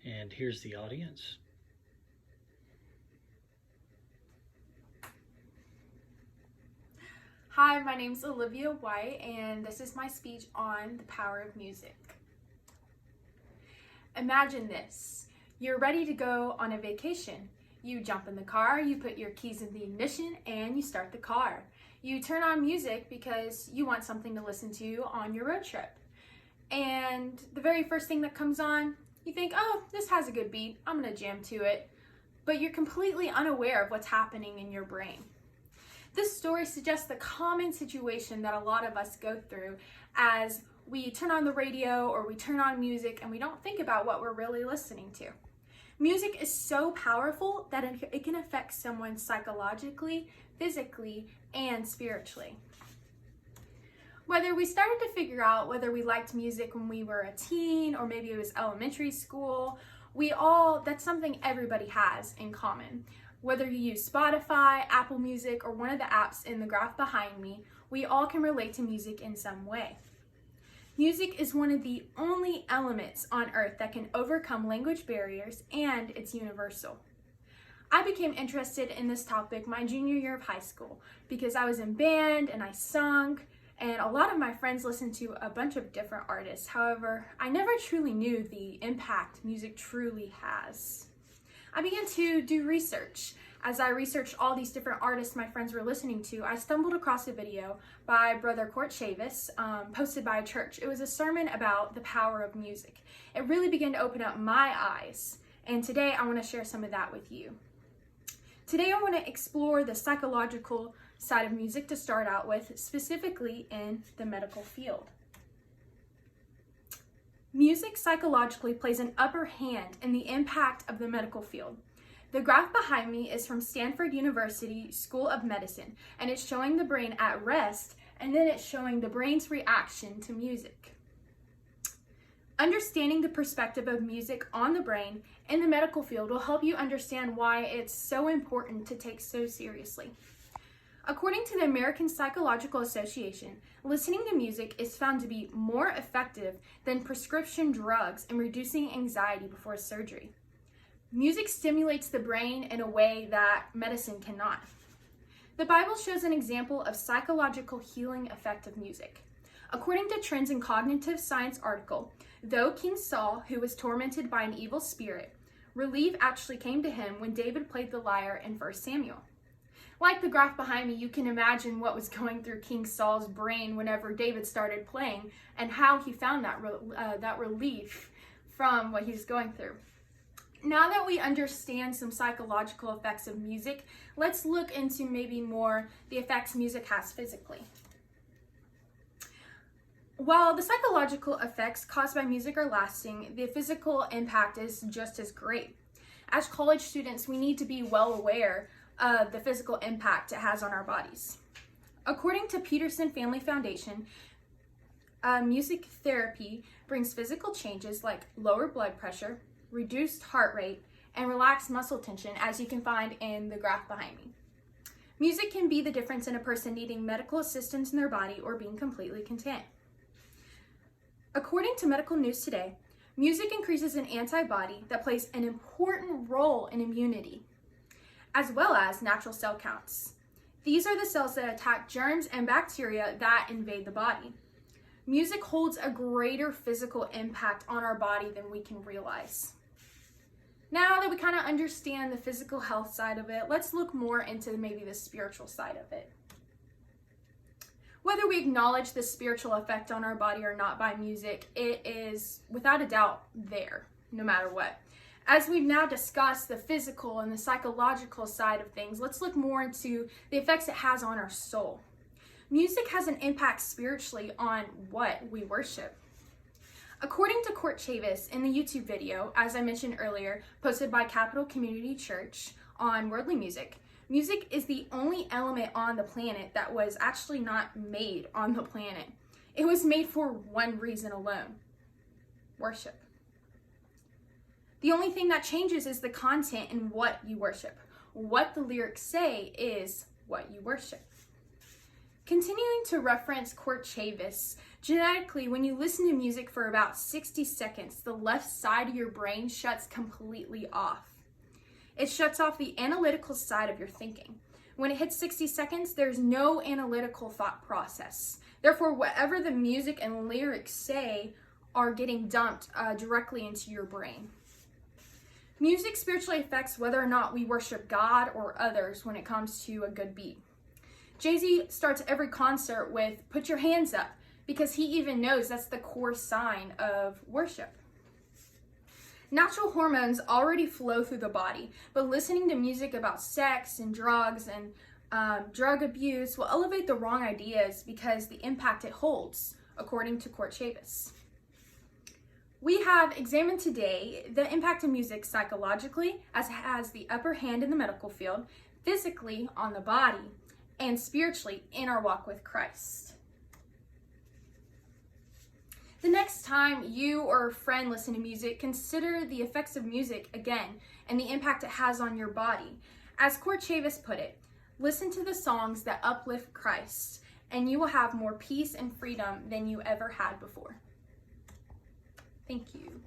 And here's the audience. Hi, my name's Olivia White, and this is my speech on the power of music. Imagine this. You're ready to go on a vacation. You jump in the car, you put your keys in the ignition, and you start the car. You turn on music because you want something to listen to on your road trip. And the very first thing that comes on, you think, oh, this has a good beat, I'm gonna jam to it. But you're completely unaware of what's happening in your brain. This story suggests the common situation that a lot of us go through as we turn on the radio or we turn on music and we don't think about what we're really listening to. Music is so powerful that it can affect someone psychologically, physically, and spiritually. Whether we started to figure out whether we liked music when we were a teen or maybe it was elementary school, that's something everybody has in common. Whether you use Spotify, Apple Music, or one of the apps in the graph behind me, we all can relate to music in some way. Music is one of the only elements on earth that can overcome language barriers, and it's universal. I became interested in this topic my junior year of high school because I was in band and I sung, and a lot of my friends listened to a bunch of different artists. However, I never truly knew the impact music truly has. I began to do research. As I researched all these different artists my friends were listening to, I stumbled across a video by Brother Court Chavis, posted by a church. It was a sermon about the power of music. It really began to open up my eyes, and today I want to share some of that with you. Today I want to explore the psychological side of music to start out with, specifically in the medical field. Music psychologically plays an upper hand in the impact of the medical field. The graph behind me is from Stanford University School of Medicine, and it's showing the brain at rest, and then it's showing the brain's reaction to music. Understanding the perspective of music on the brain in the medical field will help you understand why it's so important to take so seriously. According to the American Psychological Association, listening to music is found to be more effective than prescription drugs in reducing anxiety before surgery. Music stimulates the brain in a way that medicine cannot. The Bible shows an example of psychological healing effect of music. According to Trends in Cognitive Science article, though King Saul, who was tormented by an evil spirit, relief actually came to him when David played the lyre in 1 Samuel. Like the graph behind me, you can imagine what was going through King Saul's brain whenever David started playing and how he found that relief from what he was going through. Now that we understand some psychological effects of music, let's look into maybe more the effects music has physically. While the psychological effects caused by music are lasting, the physical impact is just as great. As college students, we need to be well aware of the physical impact it has on our bodies. According to Peterson Family Foundation, music therapy brings physical changes like lower blood pressure, reduced heart rate, and relaxed muscle tension, as you can find in the graph behind me. Music can be the difference in a person needing medical assistance in their body or being completely content. According to Medical News Today, music increases an antibody that plays an important role in immunity, as well as natural cell counts. These are the cells that attack germs and bacteria that invade the body. Music holds a greater physical impact on our body than we can realize. Now that we kind of understand the physical health side of it, let's look more into maybe the spiritual side of it. Whether we acknowledge the spiritual effect on our body or not by music, it is without a doubt there, no matter what. As we've now discussed the physical and the psychological side of things, let's look more into the effects it has on our soul. Music has an impact spiritually on what we worship. According to Court Chavis in the YouTube video, as I mentioned earlier, posted by Capital Community Church on worldly music, music is the only element on the planet that was actually not made on the planet. It was made for one reason alone: worship. The only thing that changes is the content and what you worship. What the lyrics say is what you worship. Continuing to reference Court Chavis, genetically, when you listen to music for about 60 seconds, the left side of your brain shuts completely off. It shuts off the analytical side of your thinking. When it hits 60 seconds, there's no analytical thought process. Therefore, whatever the music and lyrics say are getting dumped directly into your brain. Music spiritually affects whether or not we worship God or others when it comes to a good beat. Jay-Z starts every concert with "put your hands up" because he even knows that's the core sign of worship. Natural hormones already flow through the body, but listening to music about sex and drugs and drug abuse will elevate the wrong ideas because the impact it holds, according to Court Chavis. We have examined today the impact of music psychologically, as it has the upper hand in the medical field, physically on the body, and spiritually in our walk with Christ. The next time you or a friend listen to music, consider the effects of music again and the impact it has on your body. As Court Chavis put it, listen to the songs that uplift Christ, and you will have more peace and freedom than you ever had before. Thank you.